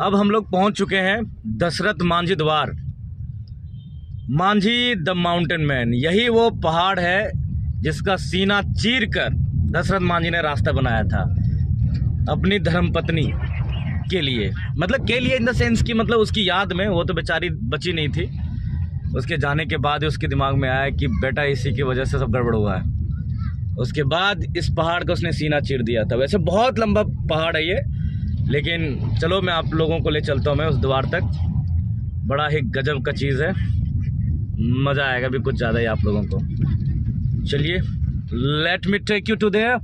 अब हम लोग पहुंच चुके हैं दशरथ मांझी द्वार। मांझी द माउंटेन मैन, यही वो पहाड़ है जिसका सीना चीर कर दशरथ मांझी ने रास्ता बनाया था अपनी धर्मपत्नी के लिए। मतलब के लिए इन द सेंस कि मतलब उसकी याद में, वो तो बेचारी बची नहीं थी। उसके जाने के बाद उसके दिमाग में आया कि बेटा इसी की वजह से सब गड़बड़ हुआ है। उसके बाद इस पहाड़ का उसने सीना चीर दिया था। वैसे बहुत लंबा पहाड़ है ये, लेकिन चलो मैं आप लोगों को ले चलता हूँ मैं उस द्वार तक। बड़ा ही गजब का चीज़ है, मज़ा आएगा भी कुछ ज़्यादा ही आप लोगों को। चलिए, let me take you to there.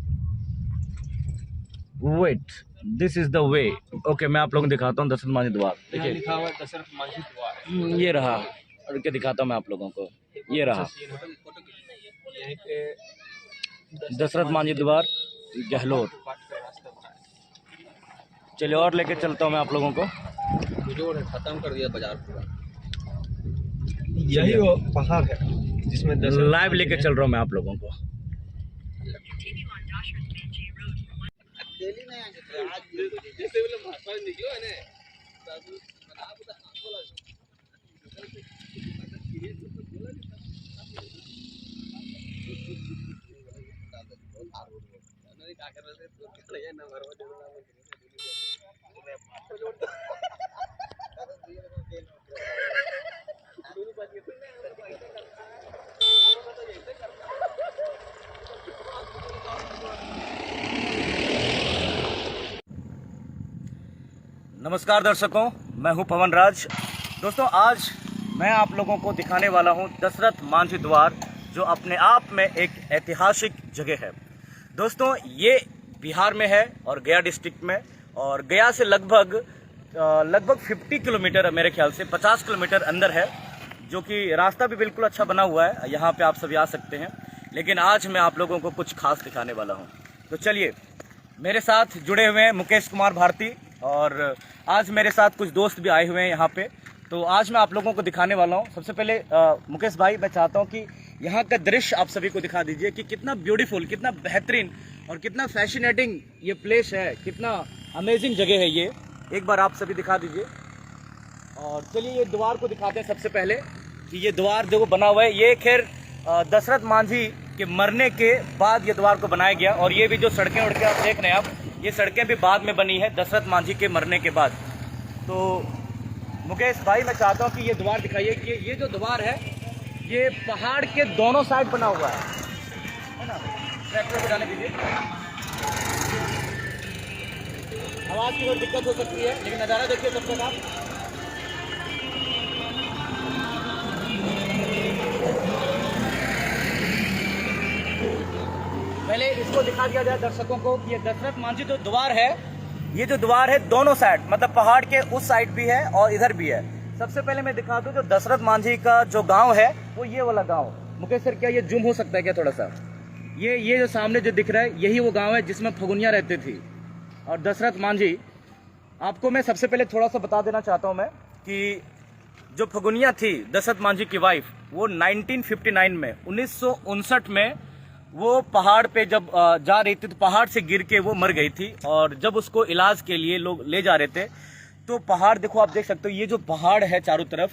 Wait, this is the way. Okay, मैं आप लोगों को दिखाता हूँ दशरथ मांझी द्वार। देखिए लिखा हुआ है दशरथ मांझी द्वार। ये रहा, और के दिखाता हूँ मैं आप लोगों को। ये रहा यहीं पे दशरथ मांझी द्वार, गहलोत। चलिए और लेके चलता हूँ मैं आप लोगों को। वीडियो ने खत्म कर दिया बाजार पूरा। यही वो पहाड़ है जिसमें लाइव लेके चल रहा हूँ मैं आप लोगों को। नमस्कार दर्शकों, मैं हूं पवन राज। दोस्तों, आज मैं आप लोगों को दिखाने वाला हूं दशरथ मांझी द्वार, जो अपने आप में एक ऐतिहासिक जगह है। दोस्तों, ये बिहार में है और गया डिस्ट्रिक्ट में, और गया से लगभग 50 किलोमीटर, मेरे ख्याल से 50 किलोमीटर अंदर है, जो कि रास्ता भी बिल्कुल अच्छा बना हुआ है। यहाँ पे आप सभी आ सकते हैं। लेकिन आज मैं आप लोगों को कुछ खास दिखाने वाला हूँ। तो चलिए, मेरे साथ जुड़े हुए हैं मुकेश कुमार भारती, और आज मेरे साथ कुछ दोस्त भी आए हुए हैं यहाँ पे। तो आज मैं आप लोगों को दिखाने वाला हूँ। सबसे पहले मुकेश भाई, मैं चाहता हूँ कि यहाँ का दृश्य आप सभी को दिखा दीजिए कि कितना ब्यूटीफुल, कितना बेहतरीन और कितना फैसिनेटिंग ये प्लेस है, कितना अमेजिंग जगह है ये। एक बार आप सभी दिखा दीजिए। और चलिए ये द्वार को दिखाते हैं सबसे पहले कि ये द्वार जो बना हुआ है, ये खैर दशरथ मांझी के मरने के बाद ये द्वार को बनाया गया। और ये भी जो सड़कें उड़के आप देख रहे हैं, आप ये सड़कें भी बाद में बनी है दशरथ मांझी के मरने के बाद। तो मुकेश भाई, मैं चाहता हूँ कि ये द्वार दिखाइए कि ये जो द्वार है ये पहाड़ के दोनों साइड बना हुआ है ना। ट्रैक्टर को जाने दीजिए, आवाज़ की कोई दिक्कत हो सकती है, लेकिन नज़ारा देखिए तब तक आप। पहले इसको दिखा दिया जाए दर्शकों को कि ये दशरथ मांझी जो द्वार है, ये जो द्वार है दोनों साइड, मतलब पहाड़ के उस साइड भी है और इधर भी है। सबसे पहले मैं दिखा दूं, जो दशरथ मांझी का जो गांव है वो ये वाला गांव। मुकेश सर, क्या ये जूम हो सकता है क्या थोड़ा सा? ये जो सामने जो दिख रहा है, यही वो गाँव है जिसमें फगुनिया रहती थी। और दशरथ मांझी, आपको मैं सबसे पहले थोड़ा सा बता देना चाहता हूँ मैं कि जो फगुनिया थी दशरथ मांझी की वाइफ, वो 1959 में 1959 में वो पहाड़ पे जब जा रही थी तो पहाड़ से गिर के वो मर गई थी। और जब उसको इलाज के लिए लोग ले जा रहे थे तो पहाड़, देखो आप देख सकते हो, ये जो पहाड़ है चारों तरफ,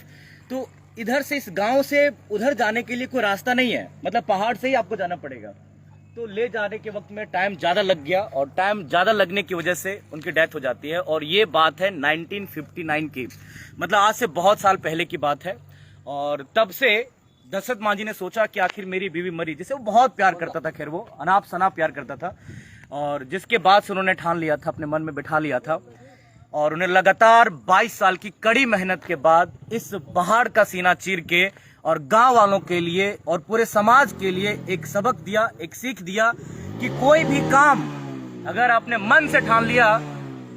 तो इधर से इस गांव से उधर जाने के लिए कोई रास्ता नहीं है, मतलब पहाड़ से ही आपको जाना पड़ेगा। तो ले जाने के वक्त में टाइम ज़्यादा लग गया, और टाइम ज़्यादा लगने की वजह से उनकी डेथ हो जाती है। और ये बात है 1959 की, मतलब आज से बहुत साल पहले की बात है। और तब से दशरथ मांझी ने सोचा कि आखिर मेरी बीवी मरी, जिसे वो बहुत प्यार करता था, खैर वो अनाप शनाप प्यार करता था, और जिसके बाद से उन्होंने ठान लिया था, अपने मन में बिठा लिया था। और उन्हें लगातार 22 साल की कड़ी मेहनत के बाद इस पहाड़ का सीना चीर के और गांव वालों के लिए और पूरे समाज के लिए एक सबक दिया, एक सीख दिया कि कोई भी काम अगर आपने मन से ठान लिया,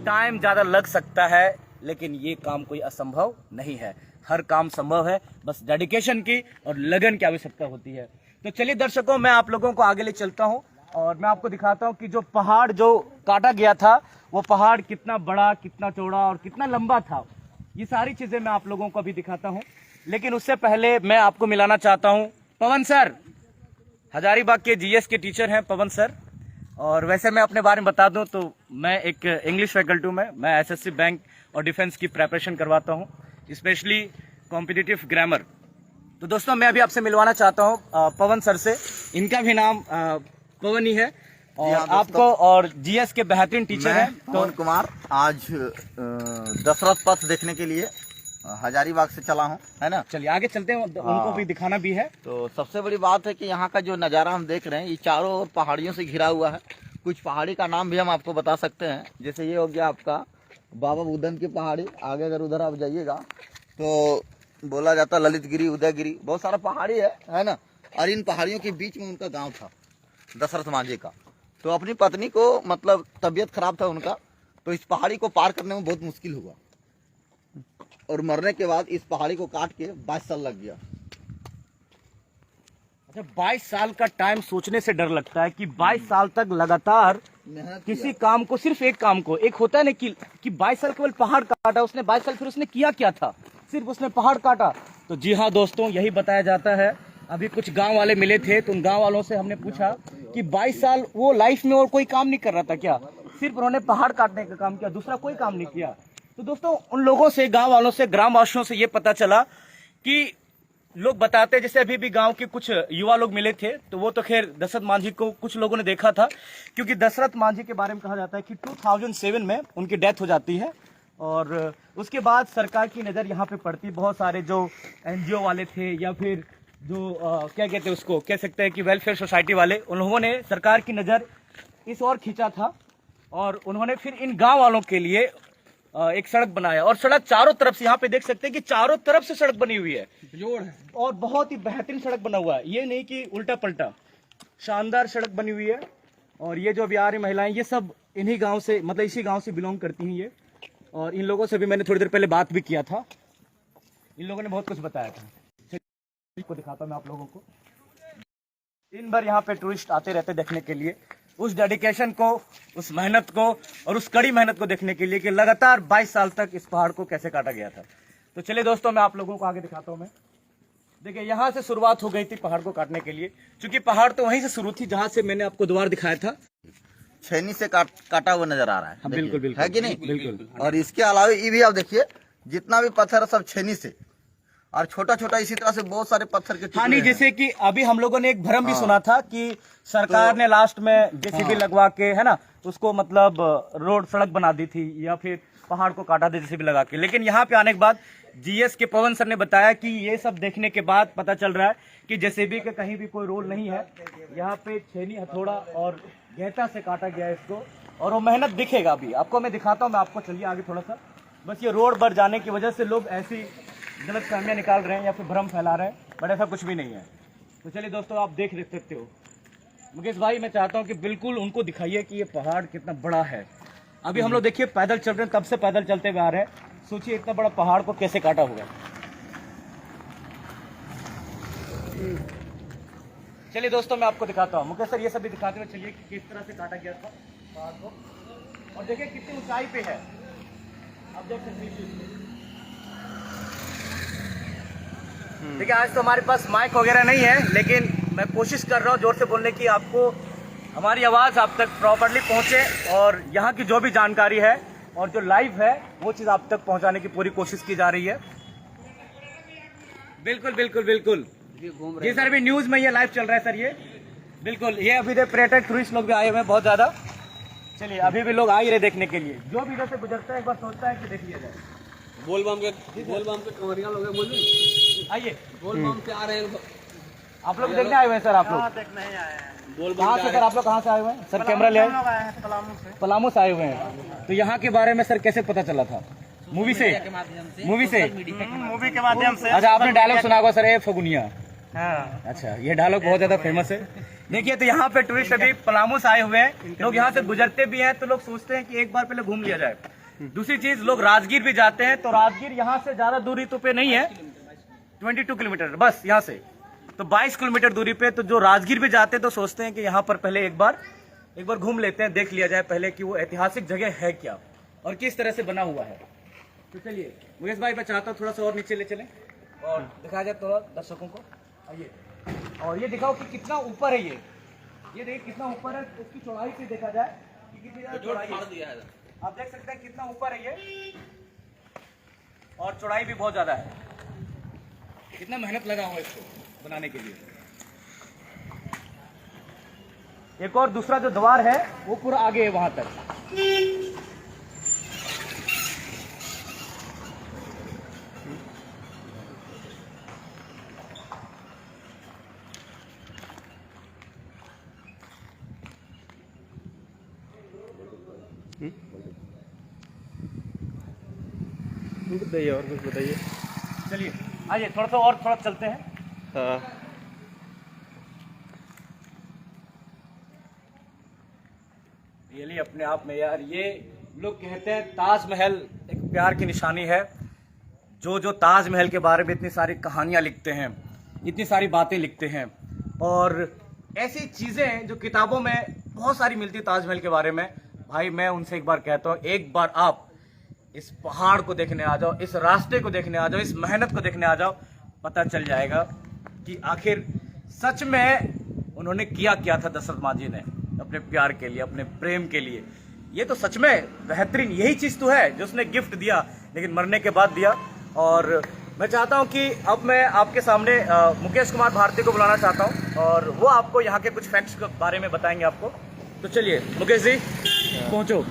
टाइम ज़्यादा लग सकता है लेकिन ये काम कोई असंभव नहीं है। हर काम संभव है, बस डेडिकेशन की और लगन की आवश्यकता होती है। तो चलिए दर्शकों, मैं आप लोगों को आगे ले चलता हूं और मैं आपको दिखाता हूं कि जो पहाड़ जो काटा गया था, वो पहाड़ कितना बड़ा, कितना चौड़ा और कितना लंबा था। ये सारी चीजें मैं आप लोगों को अभी दिखाता हूं। लेकिन उससे पहले मैं आपको मिलाना चाहता हूं पवन सर, हजारीबाग के जीएस के टीचर हैं पवन सर। और वैसे मैं अपने बारे में बता दूं तो मैं एक इंग्लिश फैकल्टी में, मैं एसएससी बैंक और डिफेंस की प्रिपरेशन करवाता हूँ, स्पेशली कॉम्पिटिटिव ग्रामर। तो दोस्तों मैं अभी आपसे मिलवाना चाहता हूँ पवन सर से। इनका भी नाम पवन ही है और आपको और जीएस के बेहतरीन टीचर हैं पवन कुमार। आज दशरथ पथ देखने के लिए हजारीबाग से चला हूँ, है ना। चलिए आगे चलते हैं, उनको भी दिखाना भी है। तो सबसे बड़ी बात है कि यहाँ का जो नज़ारा हम देख रहे हैं, ये चारों ओर पहाड़ियों से घिरा हुआ है। कुछ पहाड़ी का नाम भी हम आपको बता सकते हैं, जैसे ये हो गया आपका बाबा बुदन की पहाड़ी। आगे अगर उधर आप जाइएगा तो बोला जाता ललितगिरी, उदयगिरी, बहुत सारा पहाड़ी है ना। और इन पहाड़ियों के बीच में उनका गाँव था दशरथ मांझी का। तो अपनी पत्नी को मतलब तबीयत खराब था उनका, तो इस पहाड़ी को पार करने में बहुत मुश्किल हुआ और मरने के बाद इस पहाड़ी को काट के 22 साल लग गया। अच्छा, 22 साल का टाइम सोचने से डर लगता है कि 22 साल तक लगातार किसी काम को, सिर्फ एक काम को, एक होता है ना कि 22 साल केवल पहाड़ काटा उसने, 22 साल फिर उसने किया क्या था, सिर्फ उसने पहाड़ काटा। तो जी हाँ दोस्तों, यही बताया जाता है। अभी कुछ गांव वाले मिले थे तो उन गांव वालों से हमने पूछा कि 22 साल वो लाइफ में और कोई काम नहीं कर रहा था क्या, सिर्फ उन्होंने पहाड़ काटने का काम किया, दूसरा कोई काम नहीं किया। तो दोस्तों उन लोगों से, गांव वालों से, ग्रामवासियों से ये पता चला कि लोग बताते, जैसे अभी भी गांव के कुछ युवा लोग मिले थे तो वो तो खैर दशरथ मांझी को कुछ लोगों ने देखा था, क्योंकि दशरथ मांझी के बारे में कहा जाता है कि 2007 में उनकी डेथ हो जाती है और उसके बाद सरकार की नज़र यहाँ पे पड़ती। बहुत सारे जो एनजीओ वाले थे या फिर जो क्या कहते हैं उसको, कह सकते हैं कि वेलफेयर सोसाइटी वाले, उन लोगों ने सरकार की नज़र इस ओर खींचा था और उन्होंने फिर इन गाँव वालों के लिए एक सड़क बनाया। और सड़क चारों तरफ से, यहाँ पे देख सकते हैं कि चारों तरफ से सड़क बनी हुई है और बहुत ही बेहतरीन सड़क बना हुआ है, ये नहीं कि उल्टा पलटा, शानदार सड़क बनी हुई है। और ये जो अभी आ रही महिलाएं, ये सब इन्हीं गांव से, मतलब इसी गांव से बिलोंग करती हैं ये। और इन लोगों से भी मैंने थोड़ी देर पहले बात भी किया था, इन लोगों ने बहुत कुछ बताया था। को दिखाता मैं आप लोगों को। दिन भर यहाँ पे टूरिस्ट आते रहते देखने के लिए, उस डेडिकेशन को, उस मेहनत को और उस कड़ी मेहनत को देखने के लिए कि लगातार 22 साल तक इस पहाड़ को कैसे काटा गया था। तो चलिए दोस्तों मैं आप लोगों को आगे दिखाता हूँ। मैं देखिए यहाँ से शुरुआत हो गई थी पहाड़ को काटने के लिए, क्योंकि पहाड़ तो वहीं से शुरू थी जहाँ से मैंने आपको द्वार दिखाया था। छेनी से काटा हुआ नजर आ रहा है। हाँ, बिल्कुल बिल्कुल, है कि नहीं? बिल्कुल। और इसके अलावा ये भी आप देखिए, जितना भी पत्थर है सब छेनी से, और छोटा छोटा इसी तरह से बहुत सारे पत्थर के हाँ नहीं, जैसे कि अभी हम लोगों ने एक भ्रम भी सुना था कि सरकार ने लास्ट में जेसीबी लगवा के, है ना, उसको मतलब रोड सड़क बना दी थी या फिर पहाड़ को काटा दे जेसीबी लगा के। लेकिन यहाँ पे आने के बाद जीएस के पवन सर ने बताया कि ये सब देखने के बाद पता चल रहा है कि जेसीबी का कहीं भी कोई रोल नहीं है, यहाँ पे छेनी, हथौड़ा और गहता से काटा गया है इसको, और वो मेहनत दिखेगा। अभी आपको मैं दिखाता हूँ, मैं आपको, चलिए आगे थोड़ा सा। बस ये रोड पर जाने की वजह से लोग ऐसी गलत फहमियाँ निकाल रहे हैं या फिर भ्रम फैला रहे हैं, बट ऐसा कुछ भी नहीं है। तो चलिए दोस्तों आप देख सकते हो। मुकेश भाई मैं चाहता हूँ कि बिल्कुल उनको दिखाइए कि ये पहाड़ कितना बड़ा है। अभी हम लोग देखिए पैदल चल रहे हैं, तब से पैदल चलते हुए आ रहे हैं, सोचिए इतना बड़ा पहाड़ को कैसे काटा होगा। चलिए दोस्तों मैं आपको दिखाता हूँ। मुकेश सर ये सब भी दिखाते हुए चलिए कि किस तरह से काटा गया था पहाड़ को, और देखिए कितनी ऊंचाई पे है, आप देख सकते हैं। देखिए आज तो हमारे पास माइक वगैरह नहीं है, लेकिन मैं कोशिश कर रहा हूँ जोर से बोलने की, आपको हमारी आवाज़ आप तक प्रॉपरली पहुँचे और यहाँ की जो भी जानकारी है और जो लाइव है वो चीज़ आप तक पहुँचाने की पूरी कोशिश की जा रही है। बिल्कुल बिल्कुल बिल्कुल जी सर, अभी न्यूज़ में ये लाइव चल रहा है सर, ये बिल्कुल। ये अभी पर्यटक टूरिस्ट लोग भी आए हुए हैं बहुत ज़्यादा। चलिए अभी भी लोग आ ही रहे देखने के लिए, जो भी इधर से गुजरता है एक बार सोचता है कि देख लिया जाए। बोलबम के कंवरिया लोग हैं, बोलिए आइए, बोलबम से आ रहे हैं आप लोग देखने आए हुए हैं सर? आप लोग देखने ही आए हैं। कहाँ से सर? आप लोग कहाँ से आए हुए हैं सर? कैमरा ले आए? पलामू से आए हुए हैं। तो यहाँ के बारे में सर कैसे पता चला था? मूवी से? मूवी से? मूवी के माध्यम से। अच्छा, आपने डायलॉग सुना होगा सर, ए फगुनिया। हाँ। अच्छा, ये डायलॉग बहुत ज्यादा फेमस है। देखिए तो यहाँ पे टूरिस्ट अभी पलामू से आए हुए हैं, लोग यहाँ से गुजरते भी हैं तो लोग सोचते हैं कि एक बार पहले घूम लिया जाए। दूसरी चीज, लोग राजगीर भी जाते हैं, तो राजगीर यहाँ से ज्यादा दूरी तो पे नहीं है, 22 किलोमीटर बस यहाँ से, तो 22 किलोमीटर दूरी पे। तो जो राजगीर भी जाते हैं तो सोचते हैं कि यहाँ पर पहले एक बार घूम लेते हैं, देख लिया जाए पहले कि वो ऐतिहासिक जगह है क्या और किस तरह से बना हुआ है। तो चलिए मुकेश भाई मैं चाहता हूँ थोड़ा सा और नीचे ले चलें और दिखाया जाए थोड़ा दर्शकों को। आइए, और ये दिखाओ कि कितना ऊपर है ये देखिए कितना ऊपर है, उसकी चौड़ाई से देखा जाए कि कितनी ज्यादा चौड़ाई है। आप देख सकते हैं कितना ऊपर है ये, और चौड़ाई भी बहुत ज़्यादा है। कितना मेहनत लगा हुआ इसको बनाने के लिए। एक और दूसरा जो द्वार है वो पूरा आगे है वहां तक। बताइए और कुछ बताइए। चलिए आइए थोड़ा चलते हैं। हाँ रियली अपने आप में यार, ये लोग कहते हैं ताजमहल एक प्यार की निशानी है। जो ताजमहल के बारे में इतनी सारी कहानियां लिखते हैं, इतनी सारी बातें लिखते हैं, और ऐसी चीज़ें जो किताबों में बहुत सारी मिलती है ताजमहल के बारे में। भाई मैं उनसे एक बार कहता हूँ, एक बार आप इस पहाड़ को देखने आ जाओ, इस रास्ते को देखने आ जाओ, इस मेहनत को देखने आ जाओ, पता चल जाएगा कि आखिर सच में उन्होंने क्या था दशरथ मांझी ने अपने प्यार के लिए, अपने प्रेम के लिए। ये तो सच में बेहतरीन यही चीज़ तो है जो उसने गिफ्ट दिया, लेकिन मरने के बाद दिया। और मैं चाहता हूं कि अब मैं आपके सामने मुकेश कुमार भारती को बुलाना चाहता हूं, और वो आपको यहाँ के कुछ फैक्ट्स के बारे में बताएंगे आपको। तो चलिए मुकेश जी पहुँचो।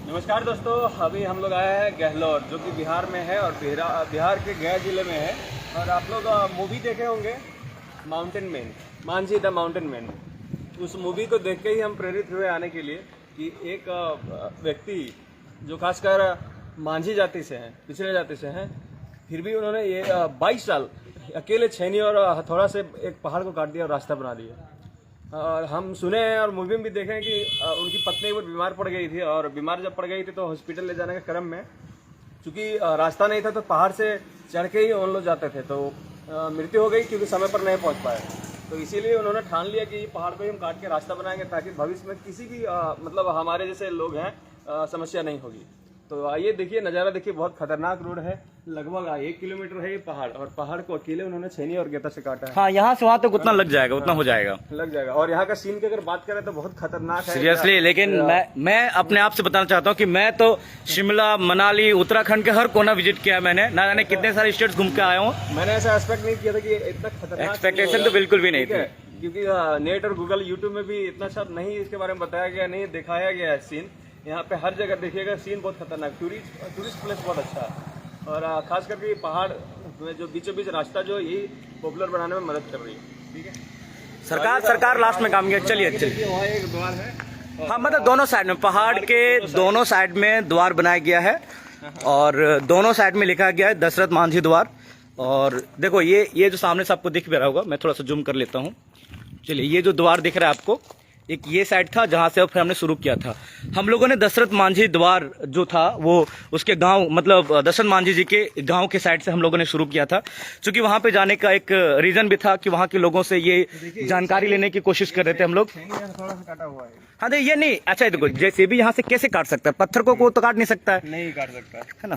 नमस्कार दोस्तों, अभी हम लोग आए हैं गहलोर, जो कि बिहार में है और बिहार के गया जिले में है। और आप लोग मूवी देखे होंगे mountain man, Manjhi the mountain man. उस मूवी को देख के ही हम प्रेरित हुए आने के लिए कि एक व्यक्ति जो खासकर मांझी जाति से हैं, पिछड़े जाति से हैं, फिर भी उन्होंने ये 22 साल अकेले छेनी और हथौड़ा से एक पहाड़ को काट दिया और रास्ता बना दिया। और हम सुने हैं और मूवी में भी देखे हैं कि उनकी पत्नी वो बीमार पड़ गई थी, और बीमार जब पड़ गई थी तो हॉस्पिटल ले जाने के क्रम में चूँकि रास्ता नहीं था तो पहाड़ से चढ़ के ही उन लोग जाते थे, तो मृत्यु हो गई क्योंकि समय पर नहीं पहुंच पाए। तो इसीलिए उन्होंने ठान लिया कि पहाड़ को ही हम काट के रास्ता बनाएंगे ताकि भविष्य में किसी भी मतलब हमारे जैसे लोग हैं समस्या नहीं होगी। तो आइए देखिए नज़ारा देखिए, बहुत खतरनाक रोड है, लगभग 1 किलोमीटर है ये पहाड़, और पहाड़ को अकेले उन्होंने छेनी और गेता से काटा है। हाँ, यहाँ से वहाँ तक उतना लग जाएगा, उतना हो जाएगा, लग जाएगा। और यहाँ का सीन की अगर बात करें तो बहुत खतरनाक है सीरियसली। लेकिन मैं अपने आप से बताना चाहता हूँ कि मैं तो शिमला, मनाली, उत्तराखंड के हर कोना विजिट किया है मैंने, ना जाने कितने सारे स्टेट्स घूम के आया हूँ। मैंने ऐसा एक्सपेक्ट नहीं किया था कि इतना खतरनाक, एक्सपेक्टेशन तो बिल्कुल भी नहीं थी, क्योंकि नेट और गूगल यूट्यूब में भी इतना अच्छा नहीं इसके बारे में बताया गया, नहीं दिखाया गया है सीन। यहाँ पे हर जगह देखिएगा सीन बहुत खतरनाक, टूरिस्ट प्लेस बहुत अच्छा है। और खास करके पहाड़ में जो बीचों बीच रास्ता जो यही पॉपुलर बनाने में मदद कर रही है। ठीक है, सरकार लास्ट में काम किया। चलिए वहाँ एक द्वार है। हाँ, मतलब दोनों साइड में, पहाड़ के दोनों साइड में द्वार बनाया गया है, और दोनों साइड में लिखा गया है दशरथ मांझी द्वार। और देखो ये जो सामने से आपको दिख भी रहा होगा, मैं थोड़ा सा जूम कर लेता हूँ। चलिए, ये जो द्वार दिख रहा है आपको, एक ये साइड था जहाँ से फिर हमने शुरू किया था। हम लोगों ने दशरथ मांझी द्वार जो था वो उसके गांव, मतलब दशरथ मांझी जी के गांव के साइड से हम लोगों ने शुरू किया था, क्योंकि वहाँ पे जाने का एक रीजन भी था कि वहाँ के लोगों से ये जानकारी लेने की कोशिश कर रहे थे हम लोग। थोड़ा सा काटा हुआ है। हाँ, तो ये नहीं, अच्छा देखो, जैसे भी यहाँ से कैसे काट सकता है, पत्थर को तो काट नहीं सकता नहीं काट सकता है ना।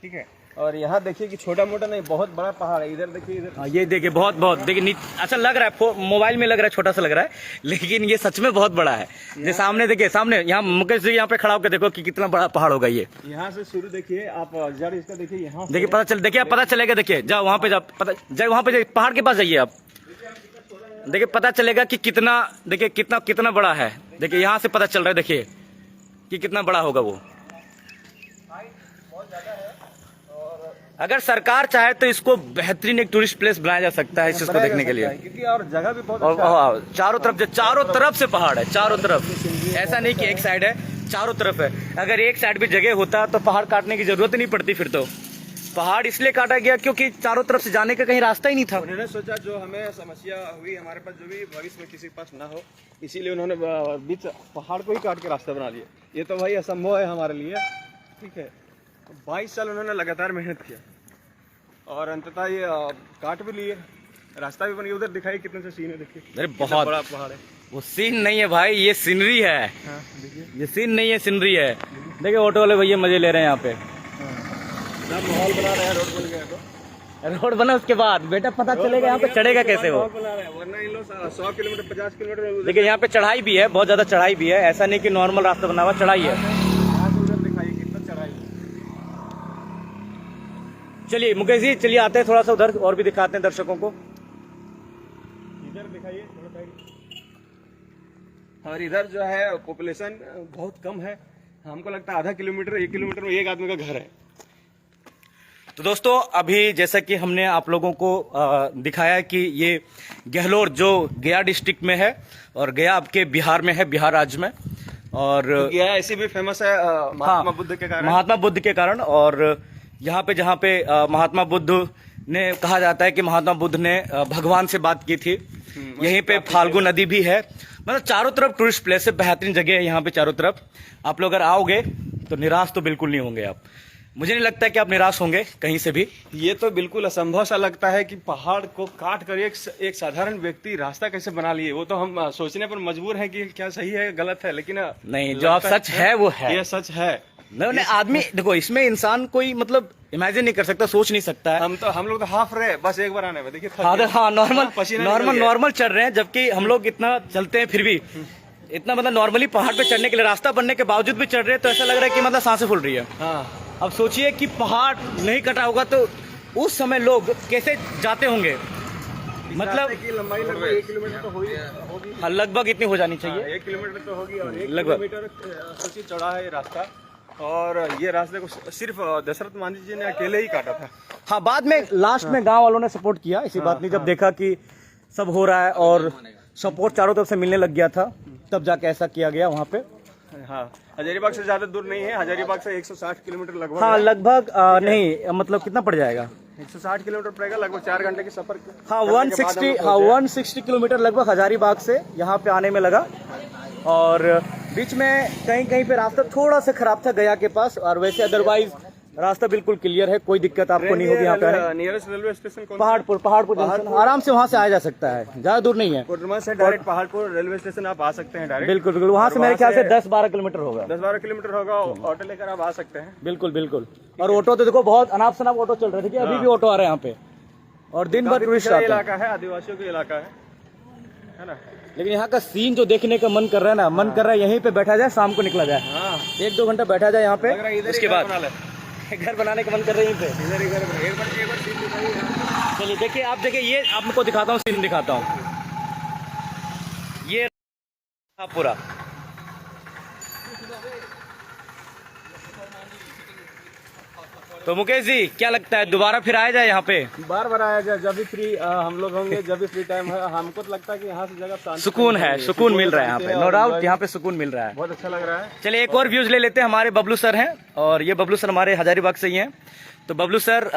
ठीक है, और यहाँ देखिए कि छोटा मोटा नहीं, बहुत बड़ा पहाड़ है। इधर देखिए, इधर हाँ, ये देखिए बहुत देखिए, अच्छा लग रहा है, मोबाइल में लग रहा है छोटा सा लग रहा है, लेकिन ये सच में बहुत बड़ा है। ये सामने देखिए, सामने यहाँ मुकेश जी यहाँ पे खड़ा होकर देखो कि कितना बड़ा पहाड़ होगा ये। यहाँ से शुरू देखिए आप, जड़ इसका देखिए, यहाँ देखिए पता चलेगा। देखिए जाओ वहाँ पे, जाओ वहाँ पे, पहाड़ के पास जाइए आप, देखिए पता चलेगा कि कितना, देखिए कितना बड़ा है। देखिए यहाँ से पता चल रहा है, देखिए कि कितना बड़ा होगा वो। अगर सरकार चाहे तो इसको बेहतरीन एक टूरिस्ट प्लेस बनाया जा सकता है इस चीज को देखने के लिए, क्योंकि और जगह भी बहुत अच्छा है। चारों तरफ से पहाड़ है, चारों तरफ, ऐसा नहीं कि एक साइड है, चारों तरफ है। अगर एक साइड भी जगह होता तो पहाड़ काटने की जरूरत ही नहीं पड़ती। फिर तो पहाड़ इसलिए काटा गया क्योंकि चारों तरफ से जाने का कहीं रास्ता ही नहीं था। उन्होंने सोचा जो हमें समस्या हुई हमारे पास, जो भी भविष्य में किसी के पास ना हो, इसीलिए उन्होंने बीच पहाड़ को ही काट के रास्ता बना लिया। ये तो भाई असंभव है हमारे लिए। ठीक है, 22 साल उन्होंने लगातार मेहनत किया और अंततः ये काट भी लिए, रास्ता भी बन गया। उधर दिखाई कितने से सीन है, देखिए। अरे बहुत बड़ा पहाड़ है। वो सीन नहीं है भाई, ये सीनरी है। हाँ, देखिए, ये सीन नहीं है, सीनरी है। देखिए ऑटो वाले भैया मजे ले रहे हैं यहाँ पे। माहौल बना रहे हैं, रोड बन गया तो रोड बना, उसके बाद बेटा पता चलेगा यहाँ पे चढ़ेगा कैसे वो। बना रहे हैं, वरना इन लोग 100 किलोमीटर 50 किलोमीटर। देखिए यहाँ पे चढ़ाई भी है, बहुत ज्यादा चढ़ाई भी है, ऐसा नहीं कि नॉर्मल रास्ता बना हुआ, चढ़ाई है। यहाँ से उधर दिखाइए कितना चढ़ाई है। चलिए मुकेश जी, चलिए आते हैं थोड़ा सा उधर और भी दिखाते हैं दर्शकों को। इधर दिखाइए थोड़ा साइड। और इधर जो है पॉपुलेशन बहुत कम है, हमको लगता है आधा किलोमीटर 1 किलोमीटर में एक आदमी का घर है। तो दोस्तों अभी जैसा कि हमने आप लोगों को दिखाया कि ये गहलोर जो गया डिस्ट्रिक्ट में है और गया आपके बिहार में है, बिहार राज्य में। और गया ऐसे भी फेमस है महात्मा बुद्ध के कारण। महात्मा बुद्ध के कारण। और यहाँ पे जहाँ पे महात्मा बुद्ध ने, कहा जाता है कि महात्मा बुद्ध ने भगवान से बात की थी। यहीं पे फाल्गु नदी भी है। मतलब चारों तरफ टूरिस्ट प्लेस है, बेहतरीन जगह है यहाँ पे चारों तरफ। आप लोग अगर आओगे तो निराश तो बिल्कुल नहीं होंगे आप। मुझे नहीं लगता कि आप निराश होंगे कहीं से भी। ये तो बिल्कुल असंभव सा लगता है कि पहाड़ को काट कर एक साधारण व्यक्ति रास्ता कैसे बना लिए। वो तो हम सोचने पर मजबूर हैं कि क्या सही है गलत है, लेकिन नहीं, जो आप सच है वो है। ये सच है। नहीं, आदमी देखो, इसमें इंसान कोई मतलब इमेजिन नहीं कर सकता, सोच नहीं सकता है। हम लोग तो हाफ रहे बस एक बार आने में, देखिए हाँ, नॉर्मल नॉर्मल चल रहे हैं, जबकि हम लोग इतना चलते हैं फिर भी इतना मतलब नॉर्मली पहाड़ पे चढ़ने के लिए रास्ता बनने के बावजूद भी चढ़ रहे हैं, तो ऐसा लग रहा है कि मतलब सांसें फूल रही है। हाँ। अब सोचिए कि पहाड़ नहीं कटा होगा तो उस समय लोग कैसे जाते होंगे। मतलब की लंबाई लगभग 1 किलोमीटर तो होगी। हाँ, लगभग इतनी हो जानी चाहिए। 1 किलोमीटर तो होगी और 1 लगभग। किलोमीटर सोचिए चौड़ा है ये रास्ता। और ये रास्ते को सिर्फ दशरथ मांझी जी ने अकेले ही काटा था। हाँ, बाद में लास्ट में गांव वालों ने सपोर्ट किया, इसी बात नहीं। जब देखा कि सब हो रहा है और सपोर्ट चारों तरफ से मिलने लग गया था, तब जाके ऐसा किया गया वहाँ पे। हाँ, हजारीबाग से ज्यादा दूर नहीं है, हजारीबाग से 160 किलोमीटर लगभग। हाँ, लगभग नहीं, मतलब कितना पड़ जाएगा? 160 किलोमीटर पड़ेगा, लगभग 4 घंटे की सफर। हाँ, 160 किलोमीटर लगभग हजारीबाग से यहाँ पे आने में लगा। और बीच में कहीं कहीं पे रास्ता थोड़ा सा खराब था गया के पास, और वैसे अदरवाइज रास्ता बिल्कुल क्लियर है, कोई दिक्कत आपको नहीं होगी यहाँ पे आने। Nearest railway station Paharpur junction, आराम से वहाँ से आया जा सकता है, ज्यादा दूर नहीं है। कोडरमा से डायरेक्ट पहाड़पुर रेलवे स्टेशन आप आ सकते हैं डायरेक्ट। बिल्कुल बिल्कुल, वहाँ से मेरे ख्याल से 10-12 किलोमीटर होगा। 10-12 किलोमीटर होगा, ऑटो लेकर आप आ सकते हैं। बिल्कुल बिल्कुल। और ऑटो तो देखो बहुत अनाप शनाप ऑटो चल रहे थे, अभी भी ऑटो आ रहे हैं यहाँ पे, और दिन भर टूरिस्ट आते हैं। इलाका है, आदिवासियों का इलाका है ना। लेकिन यहाँ का सीन जो देखने का मन कर रहा है ना, मन कर रहा है यहीं पे बैठा जाए, शाम को निकला जाए। हाँ। 1-2 घंटा बैठा जाए यहाँ पे, उसके बाद बना ले। घर बनाने का मन कर रहा है यहीं पे। एक बार सीन दिखाइए। चलिए देखिए, आप देखिए, ये आपको दिखाता हूँ, सीन दिखाता हूँ। ये पूरा तो मुकेश जी क्या लगता है, दोबारा फिर आया जाए यहाँ पे? बार आया जाए, जब भी फ्री हम लोग होंगे, जब भी फ्री टाइम है। हमको तो लगता है कि यहाँ से जगह शांति, सुकून है, सुकून मिल रहा है यहाँ पे, नो डाउट यहाँ पे सुकून मिल रहा है। बहुत अच्छा लग रहा है। चलिए एक और व्यूज ले लेते हैं। हमारे बबलू सर हैं, और ये बबलू सर हमारे हजारीबाग से ही हैं। तो बबलू सर,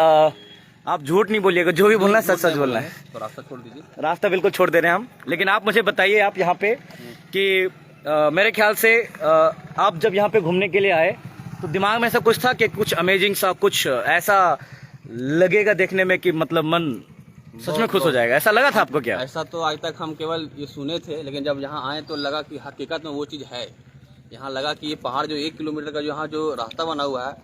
आप झूठ नहीं बोलिएगा, जो भी बोलना है सच सच बोलना है। तो रास्ता छोड़ दीजिए। रास्ता बिल्कुल छोड़ दे रहे हैं हम, लेकिन आप मुझे बताइए, आप यहाँ पे कि मेरे ख्याल से आप जब यहाँ पे घूमने के लिए आए तो दिमाग में ऐसा कुछ था कि कुछ अमेजिंग सा, कुछ ऐसा लगेगा देखने में कि मतलब मन सच में खुश हो जाएगा, ऐसा लगा था आपको क्या? ऐसा तो आज तक हम केवल ये सुने थे, लेकिन जब यहाँ आए तो लगा कि हकीकत में वो चीज़ है। यहाँ लगा कि ये पहाड़ जो 1 किलोमीटर का जो यहाँ जो रास्ता बना हुआ है,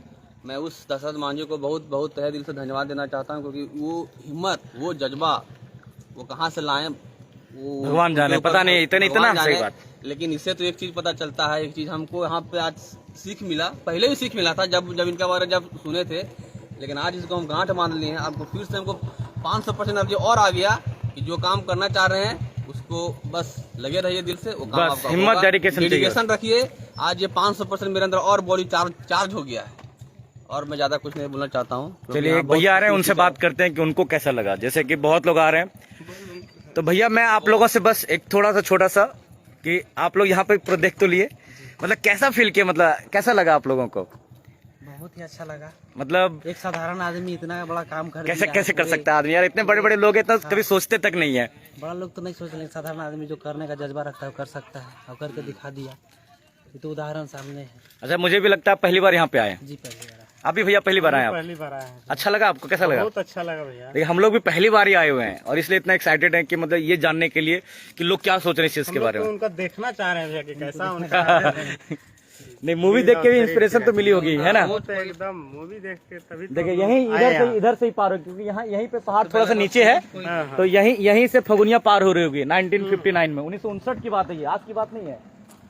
मैं उस दशरथ मांझी को बहुत बहुत तहे दिल से धन्यवाद देना चाहता हूँ, क्योंकि वो हिम्मत, वो जज्बा वो कहाँ से लाएं वो भगवान जाने, पता नहीं, इतना सही बात। लेकिन इससे तो एक चीज़ पता चलता है, एक चीज़ हमको यहाँ पे आज सीख मिला, पहले भी सीख मिला था जब इनका बारे जब सुने थे, लेकिन आज इसको हम गांठ बांध लिए हैं। आपको फिर से हमको 500% अब ये और आ गया कि जो काम करना चाह रहे हैं उसको बस लगे रहिए दिल से, वो काम आपका हिम्मत, डेडिकेशन रखिए। आज ये 500% मेरे अंदर और बॉडी चार्ज हो गया है, और मैं ज्यादा कुछ नहीं बोलना चाहता हूँ। चलिए एक भैया आ रहे हैं, उनसे बात करते हैं कि उनको कैसा लगा। जैसे कि बहुत लोग आ रहे हैं, तो भैया मैं आप लोगों से बस एक थोड़ा सा छोटा सा कि आप लोग यहाँ पे पूरा देख तो लिए, मतलब कैसा फील किया, मतलब कैसा लगा आप लोगों को? बहुत ही अच्छा लगा। मतलब एक साधारण आदमी इतना बड़ा काम कर कैसे कर सकता है आदमी यार, इतने बड़े बड़े लोग हैं तो कभी सोचते तक नहीं है। बड़ा लोग तो नहीं सोच रहे, साधारण आदमी जो करने का जज्बा रखता है वो कर सकता है, और करके दिखा दिया। ये तो उदाहरण सामने है। अच्छा, मुझे भी लगता है पहली बार यहाँ पे आए। जी पहली बार। आप भी भैया पहली बार आए? पहली बार आया है। अच्छा लगा आपको, कैसा लगा? बहुत अच्छा लगा भैया। देखिए हम लोग भी पहली बार ही आए हुए हैं, और इसलिए इतना एक्साइटेड हैं कि मतलब ये जानने के लिए कि लोग क्या सोच रहे हैं इस चीज के बारे में। उनका देखना चाह रहे हैं भैया कि कैसा उनका नहीं, मूवी देख के भी इंस्पिरेशन तो मिली होगी, है ना? एकदम मूवी देख के तभी। देखिए यहीं इधर से ही पार हो, क्योंकि यहाँ यहीं पे पहाड़ थोड़ा सा नीचे है, तो यहीं से फगुनिया पार हो रही होगी 1959 में। 1959 की बात है ये, आज की बात नहीं है।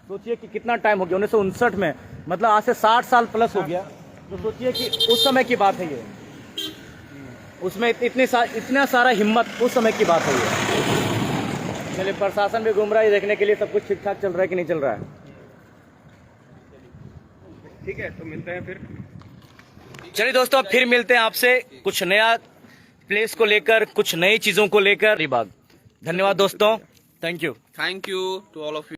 सोचिए कि कितना टाइम हो गया, 1959 में, मतलब आज से 60 साल प्लस हो गया। तो सोचिए कि उस समय की बात है ये। उसमें इतना सारा हिम्मत उस समय की बात हुई है। चलिए, प्रशासन भी घूम रहा है देखने के लिए सब कुछ ठीक ठाक चल रहा है कि नहीं चल रहा है। ठीक है, तो मिलते हैं फिर। चलिए दोस्तों, फिर मिलते हैं आपसे कुछ नया प्लेस को लेकर, कुछ नई चीजों को लेकर। धन्यवाद दोस्तों, thank you Thank you to all of you.